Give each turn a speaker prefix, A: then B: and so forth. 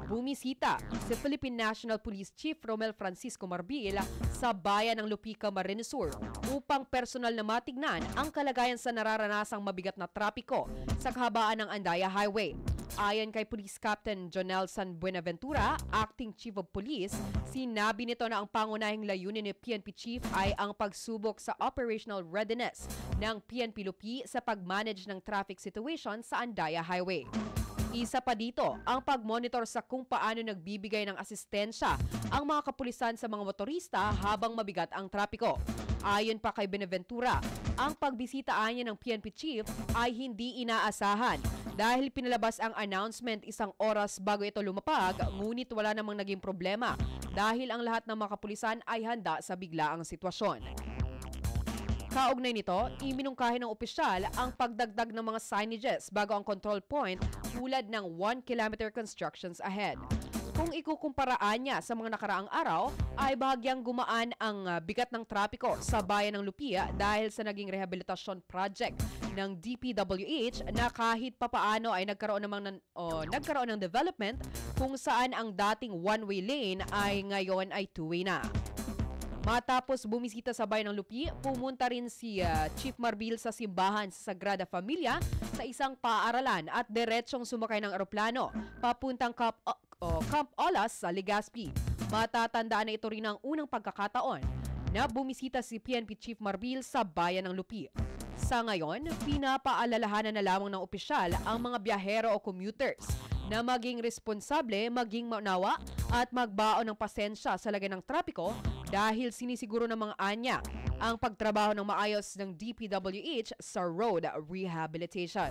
A: Bumisita si Philippine National Police Chief Romel Francisco Marbil sa bayan ng Lupica, Camarines Sur upang personal na matignan ang kalagayan sa nararanasang mabigat na trapiko sa kahabaan ng Andaya Highway. Ayon kay Police Captain Jonelson Buenaventura, Acting Chief of Police, sinabi nito na ang pangunahing layunin ni PNP Chief ay ang pagsubok sa operational readiness ng PNP Lupi sa pag-manage ng traffic situation sa Andaya Highway. Isa pa dito, ang pag-monitor sa kung paano nagbibigay ng asistensya ang mga kapulisan sa mga motorista habang mabigat ang trapiko. Ayon pa kay Buenaventura, ang pagbisita niya ng PNP Chief ay hindi inaasahan dahil pinalabas ang announcement isang oras bago ito lumapag, ngunit wala namang naging problema dahil ang lahat ng mga kapulisan ay handa sa biglaang sitwasyon. Kaugnay nito, iminungkahi ng opisyal ang pagdagdag ng mga signages bago ang control point tulad ng 1 kilometer constructions ahead. Kung ikukumparaan niya sa mga nakaraang araw, ay bahagyang gumaan ang bigat ng trapiko sa bayan ng Lupia dahil sa naging rehabilitasyon project ng DPWH na kahit papaano ay nagkaroon ng development kung saan ang dating one-way lane ay ngayon ay two-way na. Matapos bumisita sa bayan ng Lupi, pumunta rin si Chief Marbil sa simbahan sa Sagrada Familia sa isang paaralan at diretsong sumakay ng eroplano papuntang Camp Olas sa Legazpi. Matatandaan na ito rin ang unang pagkakataon na bumisita si PNP Chief Marbil sa bayan ng Lupi. Sa ngayon, pinapaalalahanan na lamang ng opisyal ang mga biyahero o commuters na maging responsable, maging maunawa at magbaon ng pasensya sa lagay ng trapiko dahil sinisiguro ng mga anya ang pagtrabaho ng maayos ng DPWH sa road rehabilitation.